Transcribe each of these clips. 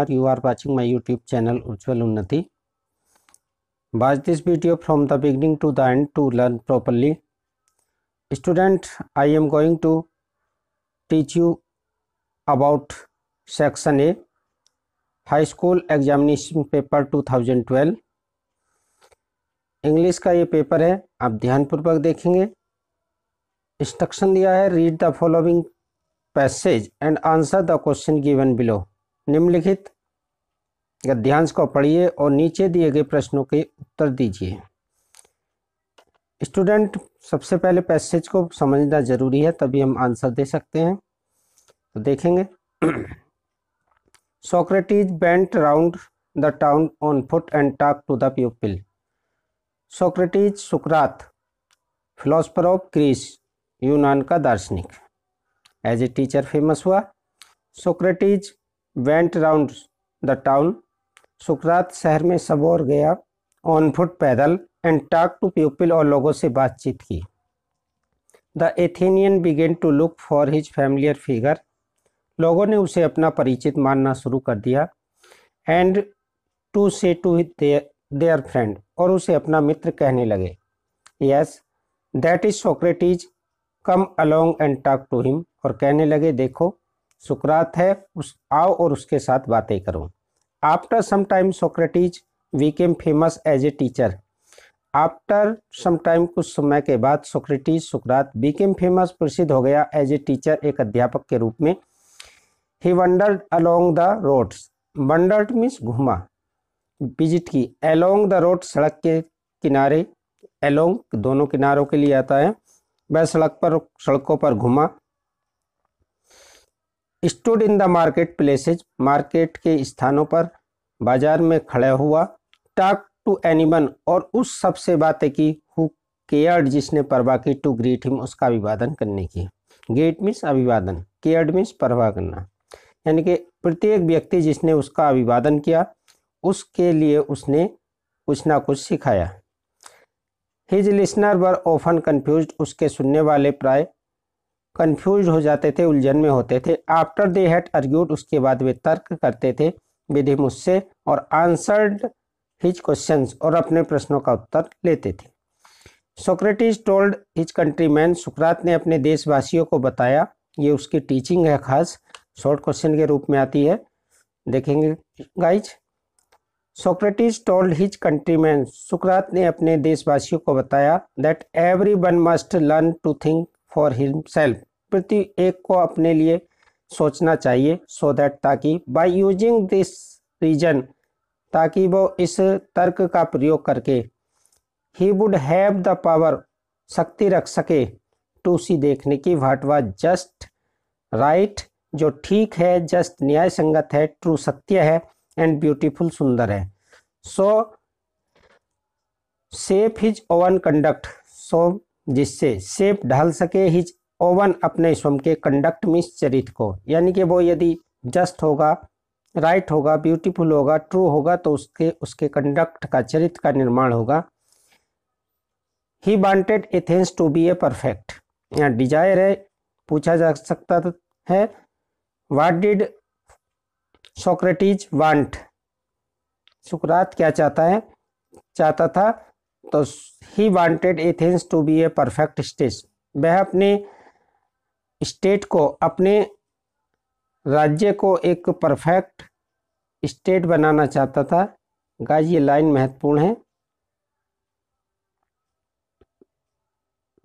Kumar. You are watching my YouTube channel Ujjwal Unnati. Watch this video from the beginning to the end to learn properly. Student, I am going to teach you about section A, High School Examination Paper 2012. English का ये paper है, आप ध्यानपूर्वक देखेंगे। Instruction दिया है, read the following passage and answer the question given below. निम्नलिखित गद्यांश को पढ़िए और नीचे दिए गए प्रश्नों के उत्तर दीजिए। स्टूडेंट, सबसे पहले पैसेज को समझना जरूरी है, तभी हम आंसर दे सकते हैं। तो देखेंगे, Socrates went round the town on foot and talk to the people. Socrates, सुकरात, फिलोसफर ऑफ ग्रीस, यूनान का दार्शनिक, एज ए टीचर फेमस हुआ। Socrates went round the town, सुकरात शहर में सब और गया, ऑन फुट पैदल, एंड टॉक टू पीपल और लोगों से बातचीत की। The Athenian began to look for his familiar figure, लोगों ने उसे अपना परिचित मानना शुरू कर दिया। And to say to their friend, और उसे अपना मित्र कहने लगे। Yes that is Socrates, come along and talk to him, और कहने लगे देखो सुकरात है, आओ और उसके साथ बातें करो। After some time Socrates became famous as a teacher, after some time, कुछ समय के बाद, सोक्रेटिस, सुकरात, बिकेम फेमस, प्रसिद्ध हो गया, एज ए टीचर, एक अध्यापक के रूप में। He wandered along the roads, wandered means घुमा, विजिट की, अलोंग द रोड, सड़क के किनारे, अलोंग दोनों किनारों के लिए आता है, वह सड़कों पर घुमा। Stood in the market places, market के स्थानों पर, बाजार में खड़ा हुआ। टॉक टू एनीवन, और उस सब से बातें की, हु केयर्ड, जिसने परवाह की, टू ग्रीट हिम, उसका अभिवादन करने की। ग्रीट मीन्स अभिवादन, केयर्ड मीन्स परवाह करना, यानी कि प्रत्येक व्यक्ति जिसने उसका अभिवादन किया उसके लिए उसने कुछ ना कुछ सिखाया। His listener were often confused, उसके सुनने वाले प्राय कन्फ्यूज हो जाते थे, उलझन में होते थे। आफ्टर दे हैड आर्ग्यूड, उसके बाद वे तर्क करते थे विद हिम, उससे, और आंसर्ड हिज क्वेश्चंस, और अपने प्रश्नों का उत्तर लेते थे। सोक्रेटिस टोल्ड हिज कंट्रीमैन, सुकरात ने अपने देशवासियों को बताया, ये उसकी टीचिंग है, खास शॉर्ट क्वेश्चन के रूप में आती है, देखेंगे guys. Socrates told his countryman, सुकरात ने अपने देशवासियों को बताया, that everyone must learn to think for himself, प्रति एक को अपने लिए सोचना चाहिए। सो दैट, ताकि, बाय यूजिंग दिस रीजन, ताकि वो इस तर्क का प्रयोग करके, he would have the power, शक्ति रख सके, टू सी, देखने की, व्हाट वाज जस्ट, राइट, जो ठीक है, जस्ट न्याय संगत है, ट्रू सत्य है, एंड ब्यूटीफुल, सुंदर है। So shape his own conduct, so जिससे, शेप ढाल सके, हिज ओवन, अपने स्वयं के, कंडक्ट मीन्स चरित्र को, यानी कि वो यदि जस्ट होगा, राइट होगा, ब्यूटीफुल होगा, ट्रू होगा, तो उसके कंडक्ट का, चरित्र का निर्माण होगा। He wanted Athens to be a perfect, यहाँ डिजायर है, पूछा जा सकता है, व्हाट डिड सोक्रेटिस वांट, सुकरात क्या चाहता था, तो he wanted Athens to be a perfect state, वह अपने स्टेट को, अपने राज्य को एक परफेक्ट स्टेट बनाना चाहता था। गाइस, ये लाइन महत्वपूर्ण है।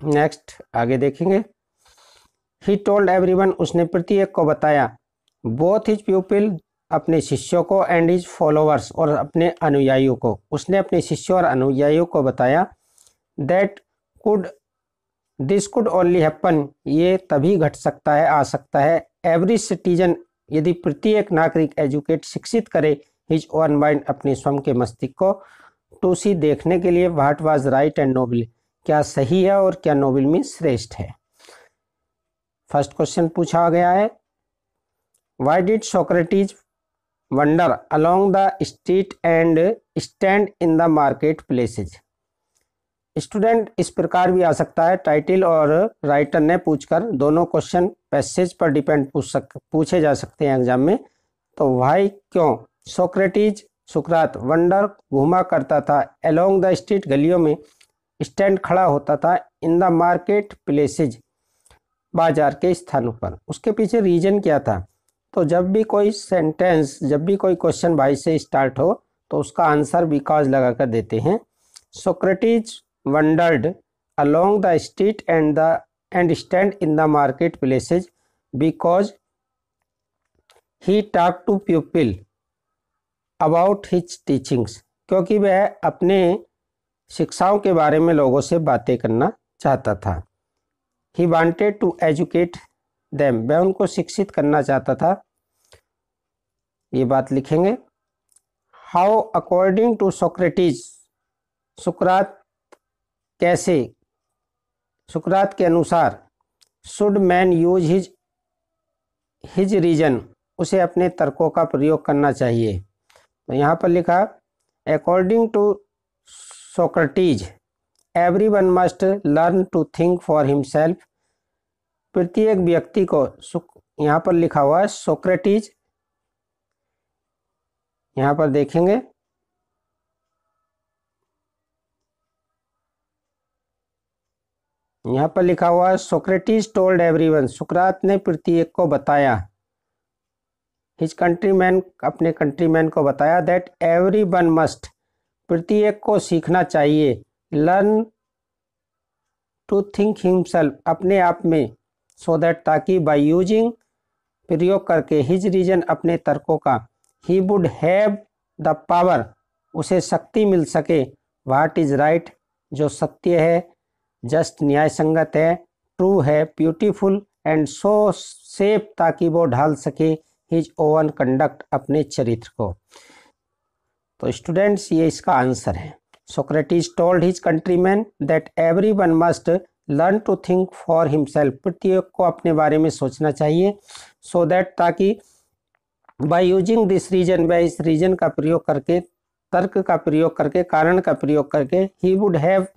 नेक्स्ट आगे देखेंगे। ही टोल्ड एवरीवन, उसने प्रत्येक को बताया, बोथ हिज पीपल, अपने शिष्यों को, एंड हिज फॉलोअर्स, और अपने अनुयायियों को, उसने अपने शिष्यों और अनुयायियों को बताया, that this could only happen, ये तभी घट सकता है, आ सकता है, एवरी सिटीजन, यदि प्रत्येक नागरिक, एजुकेट, शिक्षित करे, हिज ओन माइंड, अपने स्वयं के मस्तिष्क को, टू सी, देखने के लिए, what was right and noble, क्या सही है और क्या नोबल मीन्स श्रेष्ठ है। फर्स्ट क्वेश्चन पूछा गया है, why did Socrates wonder along the street and stand in the market places. Student, इस प्रकार भी आ सकता है, टाइटल और राइटर ने पूछकर, दोनों क्वेश्चन पैसेज पर डिपेंड पूछे जा सकते हैं एग्जाम में। तो व्हाई, क्यों, सोक्रेटिस सुकरात वंडर घूमा करता था, अलोंग द स्ट्रीट गलियों में, स्टैंड खड़ा होता था, इन द मार्केट प्लेसेज बाजार के स्थानों पर। उसके पीछे रीजन क्या था? तो जब भी कोई सेंटेंस, जब भी कोई क्वेश्चन बाई से स्टार्ट हो तो उसका आंसर बिकॉज लगा कर देते हैं। Socrates wandered along the street and stand in the market places because he talk to people about his teachings, क्योंकि वह अपने शिक्षाओं के बारे में लोगों से बातें करना चाहता था। He wanted to educate them, वह उनको शिक्षित करना चाहता था। ये बात लिखेंगे। हाउ अकॉर्डिंग टू सोक्रेटिस, सुकरात कैसे, सुकरात के अनुसार, should man use his reason, उसे अपने तर्कों का प्रयोग करना चाहिए। तो यहाँ पर लिखा according to Socrates everyone must learn to think for himself, प्रत्येक व्यक्ति को, यहाँ पर लिखा हुआ है सोक्रेटिस, यहाँ पर देखेंगे यहाँ पर लिखा हुआ है सोक्रेटिस टोल्ड एवरीवन, सुकरात ने प्रत्येक को बताया, हिज कंट्रीमैन, अपने कंट्रीमैन को बताया, दैट एवरीवन मस्ट, प्रत्येक को सीखना चाहिए, लर्न टू थिंक हिमसेल्फ, अपने आप में, सो दैट, ताकि, बाय यूजिंग, प्रयोग करके, हिज रीजन, अपने तर्कों का, ही वुड हैव द पावर, उसे शक्ति मिल सके, व्हाट इज राइट, जो सत्य है, जस्ट, न्याय संगत है, ट्रू है, ब्यूटीफुल, एंड सो सेफ, ताकि वो ढाल सके, हिज ओवन कंडक्ट, अपने चरित्र को। तो स्टूडेंट्स ये इसका आंसर है। Socrates told his countryman that everyone must learn to think for himself, प्रत्येक को अपने बारे में सोचना चाहिए, सो दैट, ताकि, बाय यूजिंग दिस रीजन, वह इस रीजन का प्रयोग करके, तर्क का प्रयोग करके, कारण का प्रयोग करके, he would have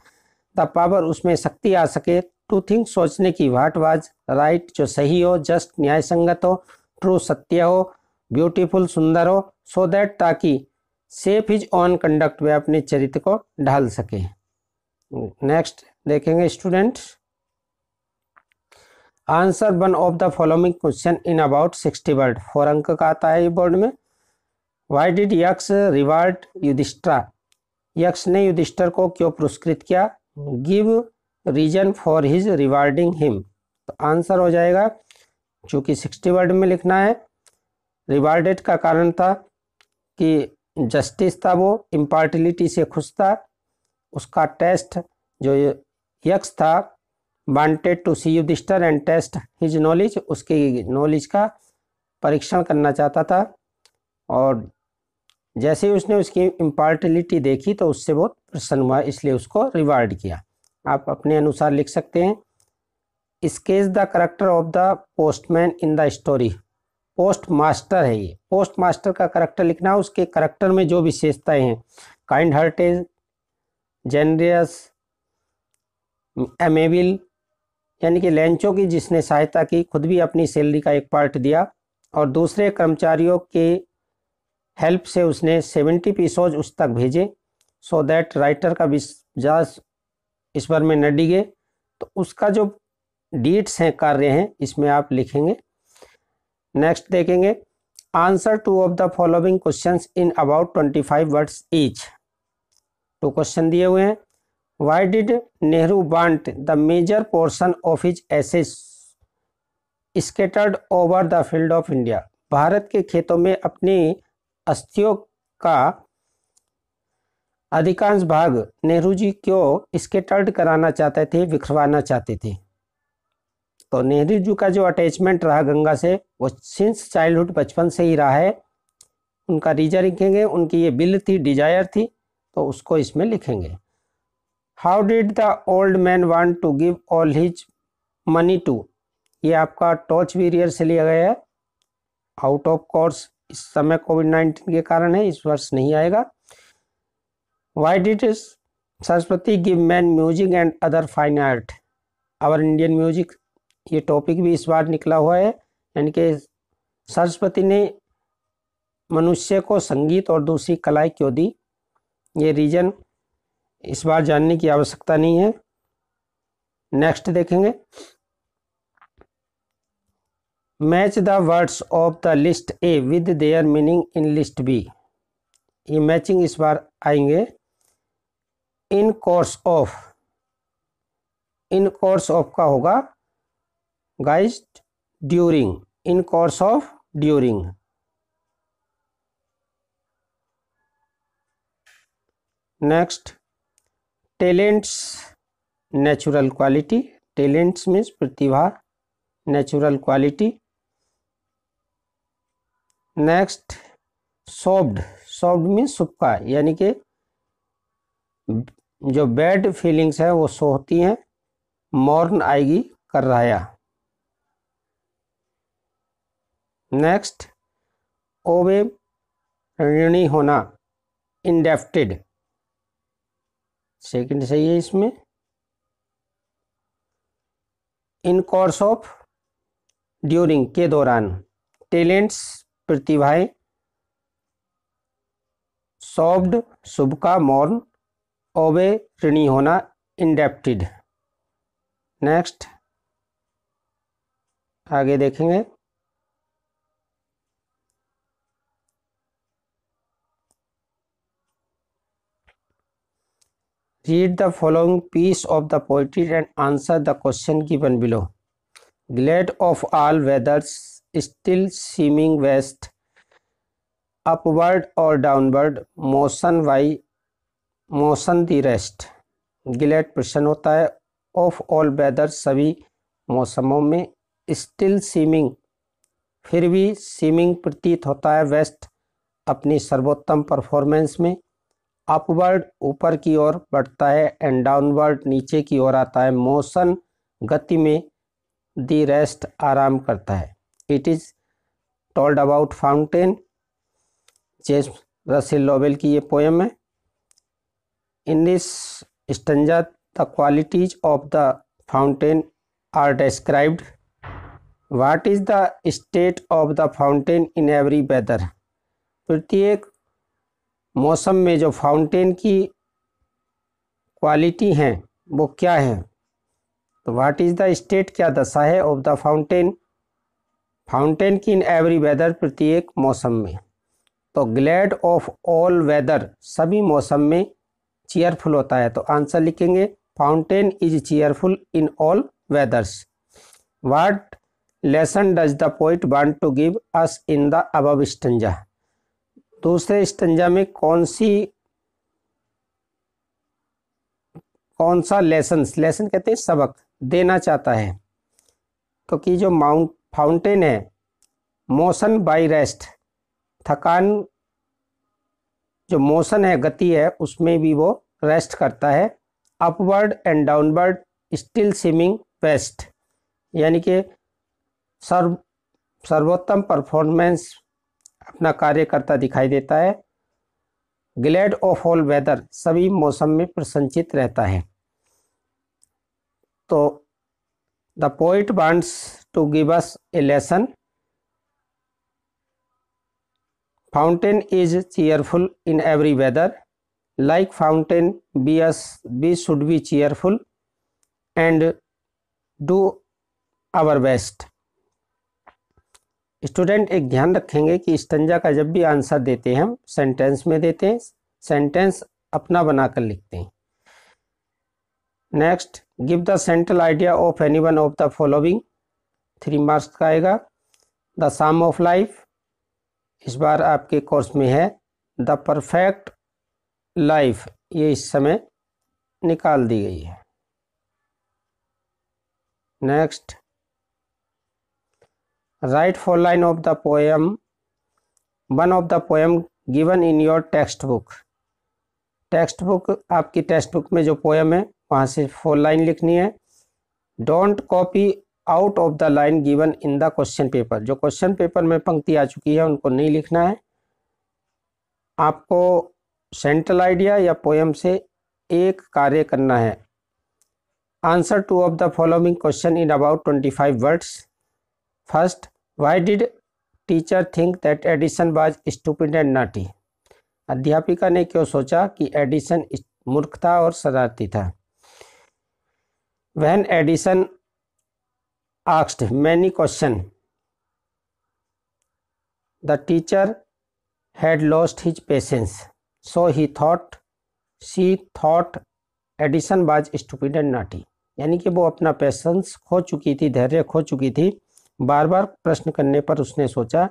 the power, उसमें शक्ति आ सके, टू थिंक, सोचने की, व्हाट वाज राइट, जो सही हो, जस्ट, न्याय संगत हो, ट्रू, सत्य हो, ब्यूटीफुल, सुंदर हो, सो दैट, ताकि, सेफ हिज ऑन कंडक्ट, वे अपने चरित्र को ढाल सके। नेक्स्ट देखेंगे students, answer one of the following question in about 60 word, 4 अंक का आता है ये बोर्ड में। Why did Yaksha reward Yudhishthir, Yaksha ने युधिष्ठिर को क्यों पुरस्कृत किया, give reason for his rewarding him, तो आंसर हो जाएगा, चूंकि 60 वर्ड में लिखना है, रिवार्डेड का कारण था कि जस्टिस था, वो इम्पार्टिलिटी से खुश था, उसका टेस्ट जो यक्ष था, wanted to see Yudhishthir and test his knowledge, उसकी नॉलेज का परीक्षण करना चाहता था, और जैसे ही उसने उसकी इम्पार्टिलिटी देखी तो उससे बहुत प्रसन्न हुआ, इसलिए उसको रिवार्ड किया। आप अपने अनुसार लिख सकते हैं। Sketch the character of the postman in the story, post master है ये, पोस्ट मास्टर का करेक्टर लिखना, उसके करेक्टर में जो विशेषताएं हैं, काइंड हार्टेड, जेनरियस, एमेबल, यानी कि लैंचो की जिसने सहायता की, खुद भी अपनी सैलरी का एक पार्ट दिया, और दूसरे कर्मचारियों के हेल्प से उसने 70 पीसोज उस तक भेजे, सो दैट, राइटर का विश्वास इस पर में न डिगे, तो उसका जो डीड्स हैं, कार्य हैं, इसमें आप लिखेंगे। नेक्स्ट देखेंगे, answer two of the following questions in about 25 words each, तो क्वेश्चन दिए हुए हैं। Why did Nehru want the major portion of his assets scattered over the field of India, भारत के खेतों में अपनी अस्थियों का अधिकांश भाग नेहरू जी क्यों स्कैटर्ड कराना चाहते थे, बिखरवाना चाहते थे। तो नेहरू जी का जो अटैचमेंट रहा गंगा से, वो सिंस चाइल्डहुड, बचपन से ही रहा है। उनका रीजन लिखेंगे, उनकी ये विल थी, डिजायर थी, तो उसको इसमें लिखेंगे। How did the old man want to give all his money to, ये आपका टॉर्च वेरियर से लिया गया है, आउट ऑफ कोर्स इस समय कोविड-19 के कारण है, इस वर्ष नहीं आएगा। Why did Saraswati give man music and other fine art, our Indian music, ये टॉपिक भी इस बार निकला हुआ है, यानी कि सरस्वती ने मनुष्य को संगीत और दूसरी कलाएं क्यों दी? ये रीजन इस बार जानने की आवश्यकता नहीं है। नेक्स्ट देखेंगे, match the words of the list A with their meaning in list B. ये मैचिंग इस बार आएंगे। इन कोर्स ऑफ का होगा guys during, in course of during. Next, talents natural quality, talents means प्रतिभा, natural quality. Next, soft means सुक्का, यानी कि जो बैड फीलिंग्स है वो सो होती हैं। मौर्न आएगी कर्राया। नेक्स्ट, ओवे ऋणी होना, इंडेप्टेड, सेकंड सही है इसमें। इन कोर्स ऑफ ड्यूरिंग के दौरान, टैलेंट्स प्रतिभाएं, सॉफ्ट शुभ का, मौर्न, ओवे ऋणी होना, इंडेप्टेड। नेक्स्ट आगे देखेंगे, read the following piece of the poetry and answer the question given below. Glad of all weathers, still seeming best, upward और downward, motion the rest. Glad प्रश्न होता है, ऑफ ऑल वेदर सभी मौसमों में, still seeming फिर भी, seeming प्रतीत होता है, वेस्ट अपनी सर्वोत्तम परफॉर्मेंस में, अपवर्ड ऊपर की ओर बढ़ता है, एंड डाउनवर्ड नीचे की ओर आता है, मोशन गति में, दी रेस्ट आराम करता है। It is told about fountain, James Russell Lowell की ये पोएम है। In this stanza the qualities of the fountain are described. What is the state of the fountain in every weather. प्रत्येक मौसम में जो फाउंटेन की क्वालिटी हैं वो क्या है, तो व्हाट इज द स्टेट क्या दशा है, ऑफ द फाउंटेन की इन एवरी वेदर प्रत्येक मौसम में। तो ग्लैड ऑफ ऑल वेदर सभी मौसम में चीयरफुल होता है, तो आंसर लिखेंगे fountain is cheerful in all weathers. What lesson does the poet want to give us in the above stanza. दूसरे स्टैंजा में कौन सा लेसन कहते हैं सबक देना चाहता है, क्योंकि जो फाउंटेन है, मोशन बाय रेस्ट, थकान जो मोशन है, गति है, उसमें भी वो रेस्ट करता है। Upward and downward, still swimming west, यानी कि सर्वोत्तम परफॉर्मेंस अपना कार्य करता दिखाई देता है। ग्लैड ऑफ ऑल वेदर सभी मौसम में प्रसन्नचित रहता है। तो the poet wants to give us a lesson, fountain is cheerful in every weather, like fountain we should be cheerful and do our best. Student एक ध्यान रखेंगे कि स्टैंजा का जब भी आंसर देते हैं हम सेंटेंस में देते हैं, सेंटेंस अपना बनाकर लिखते हैं। Next, give the central idea of any one of the following, 3 marks का आएगा। द सम ऑफ लाइफ इस बार आपके कोर्स में है। द परफेक्ट लाइफ ये इस समय निकाल दी गई है। Next, right 4 line of the poem, one of the poem given in your text book. Text book आपकी टेक्स्ट बुक में जो पोएम है वहाँ से 4 लाइन लिखनी है। Don't copy out of the line given in the question paper, जो question paper में पंक्ति आ चुकी है उनको नहीं लिखना है। आपको सेंट्रल आइडिया या पोएम से एक कार्य करना है। Answer 2 of the following question in about 25 words. First, why did teacher think that Edison was stupid and naughty? अध्यापिका ने क्यों सोचा कि एडिसन मूर्ख था और शरारती था? When Edison asked many question the teacher had lost his patience so she thought Edison was stupid and naughty. यानी कि वो अपना पेशेंस खो चुकी थी, धैर्य खो चुकी थी। बार बार प्रश्न करने पर उसने सोचा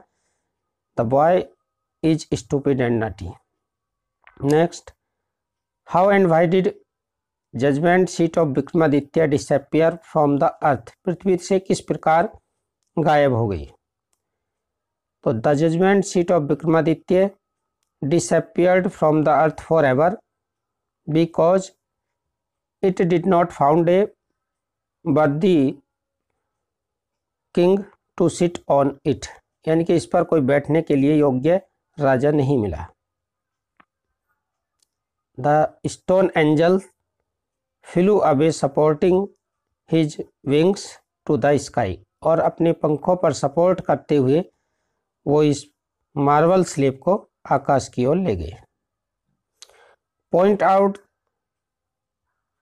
the boy is stupid and naughty. Next, how and why did judgement seat of Vikramaditya disappear from the earth? पृथ्वी से किस प्रकार गायब हो गई? तो the judgement seat of Vikramaditya disappeared from the earth forever because it did not found a worthy king to sit on it। यानी कि इस पर कोई बैठने के लिए योग्य राजा नहीं मिला। The stone angel flew away supporting his wings to the sky। और अपने पंखों पर सपोर्ट करते हुए वो इस मार्बल स्लेब को आकाश की ओर ले गए। Point out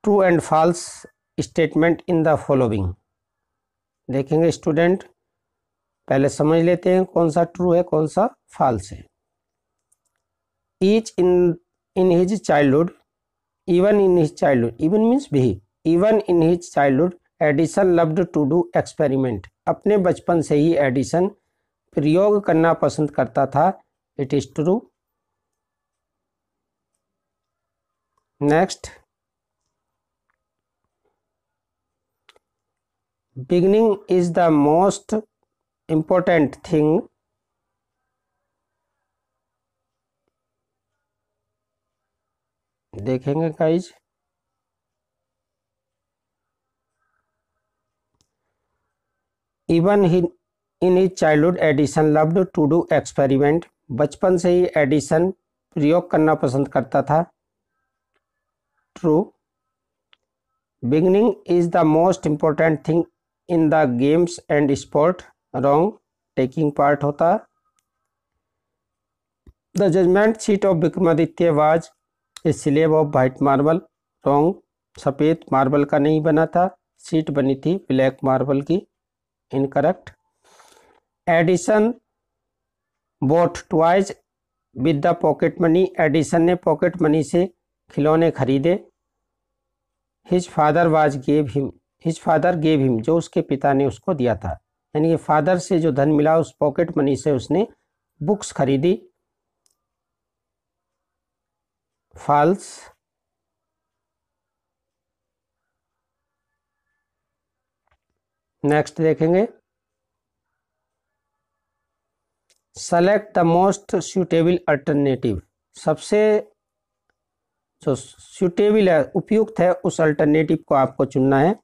true and false statement in the following. देखेंगे स्टूडेंट, पहले समझ लेते हैं कौन सा ट्रू है कौन सा फॉल्स है। Each in his childhood, even in his childhood, even means भी, even in his childhood Edison loved to do experiment. अपने बचपन से ही एडिसन प्रयोग करना पसंद करता था। It is true। Next, beginning is the most important thing देखेंगे guys. Even in his childhood Edison loved to do experiment. बचपन से ही एडिसन प्रयोग करना पसंद करता था। True. Beginning is the most important thing in the games and sport. Wrong, taking part होता। The judgement seat of Vikramaditya was a slab of white marble. Wrong, सफ़ेद मार्बल का नहीं बना था, सीट बनी थी ब्लैक मार्बल की। Incorrect. Edison bought toys with the pocket money. Edison ने पॉकेट मनी से खिलौने खरीदे। हिज फादर गेव हिम, जो उसके पिता ने उसको दिया था। यानी कि फादर से जो धन मिला उस पॉकेट मनी से उसने बुक्स खरीदी। फॉल्स। नेक्स्ट देखेंगे, select the most suitable alternative. सबसे जो सूटेबल है, उपयुक्त है, उस अल्टरनेटिव को आपको चुनना है।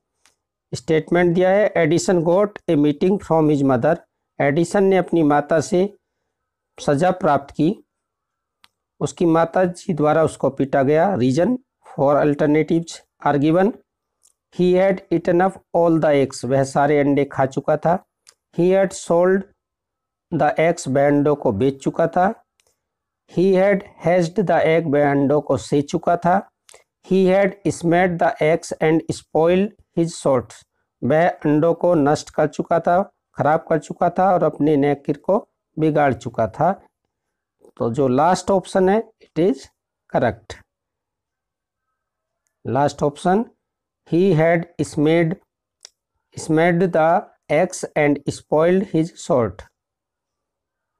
स्टेटमेंट दिया है, Edison got a meeting from his mother. Edison ने अपनी माता से सजा प्राप्त की, उसकी माता जी द्वारा उसको पीटा गया। Reason for alternatives are given. He had eaten up all the eggs, वह सारे अंडे खा चुका था। He had sold the eggs, वह अंडों को बेच चुका था। He had hatched the egg, वह अंडों को सेक चुका था। He had smashed the eggs and spoiled his shorts, वह अंडों को नष्ट कर चुका था, खराब कर चुका था और अपने नेकिर को बिगाड़ चुका था। तो जो लास्ट ऑप्शन है it is correct. Last option, he had smashed the eggs and spoiled his short.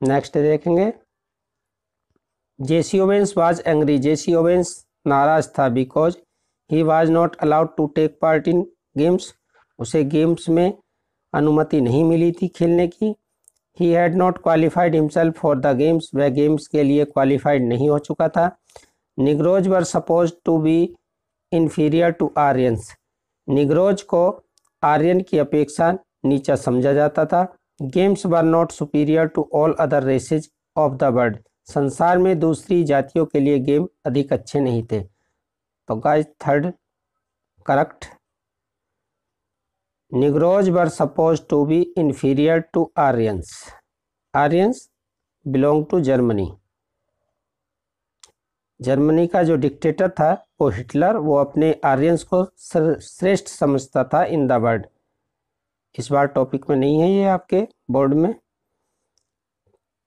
Next देखेंगे, Jesse Owens was angry. Jesse Owens नाराज था because he was not allowed to take part in games, उसे games में अनुमति नहीं मिली थी खेलने की। He had not qualified himself for the games, वह गेम्स के लिए क्वालिफाइड नहीं हो चुका था। Negroes were supposed to be inferior to Aryans, Negroes को आर्यन की अपेक्षा नीचा समझा जाता था। Germans were not superior to all other races of the world, संसार में दूसरी जातियों के लिए गेम अधिक अच्छे नहीं थे। तो guys third correct. Negroes were supposed to be inferior to Aryans, Aryans belong to Germany. Germany का जो डिक्टेटर था वो हिटलर, वो अपने आर्यंस को श्रेष्ठ समझता था इन द वर्ल्ड। इस बार टॉपिक में नहीं है ये आपके बोर्ड में।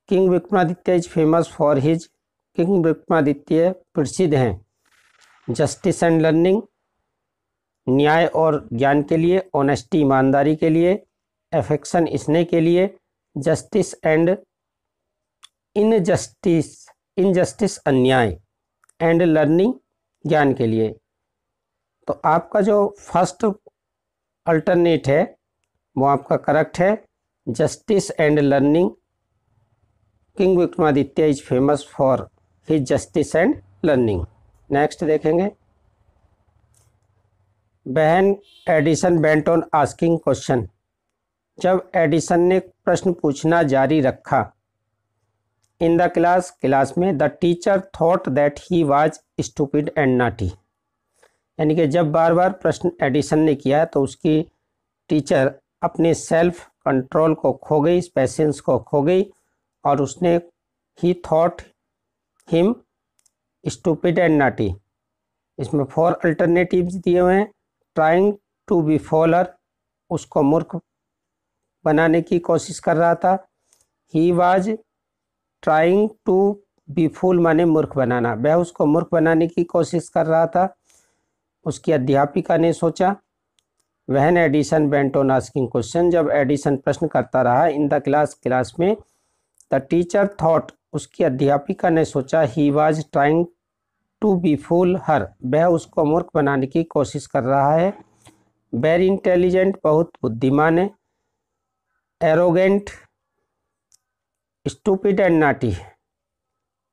King Vikramaditya is famous for his, king Vikramaditya प्रसिद्ध हैं जस्टिस एंड लर्निंग, न्याय और ज्ञान के लिए, ऑनेस्टी ईमानदारी के लिए, एफेक्शन स्नेह के लिए, जस्टिस एंड इनजस्टिस अन्याय, एंड लर्निंग ज्ञान के लिए। तो आपका जो फर्स्ट अल्टरनेट है वो आपका करेक्ट है, justice and learning. King Vikramaditya is famous for his justice and learning. Next देखेंगे, बहन Edison bent on asking question. जब एडिसन ने प्रश्न पूछना जारी रखा, इन द क्लास में, the teacher thought that he was stupid and naughty. यानी कि जब बार बार प्रश्न एडिसन ने किया तो उसकी टीचर अपने सेल्फ कंट्रोल को खो गई, पेशेंस को खो गई, और उसने ही thought him stupid and naughty. इसमें 4 अल्टरनेटिव्स दिए हुए हैं। ट्राइंग टू बी फॉलर, उसको मूर्ख बनाने की कोशिश कर रहा था। He was trying to be fool माने मूर्ख बनाना, वह उसको मूर्ख बनाने की कोशिश कर रहा था। उसकी अध्यापिका ने सोचा। When Edison went on asking question, जब एडिसन प्रश्न करता रहा इन द क्लास में, द टीचर थॉट, उसकी अध्यापिका ने सोचा, he was trying to be fool her, वह उसको मूर्ख बनाने की कोशिश कर रहा है। वेरी इंटेलिजेंट, बहुत बुद्धिमान है। Arrogant, stupid and naughty.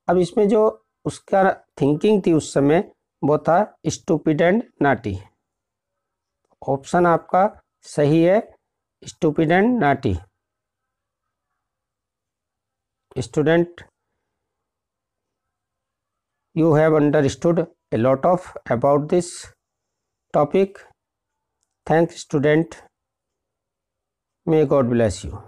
अब इसमें जो उसका थिंकिंग थी उस समय वो था स्टूपिड एंड नॉटी। ऑप्शन आपका सही है, stupid and naughty. Student, you have understood a lot of about this topic. Thanks student, may God bless you.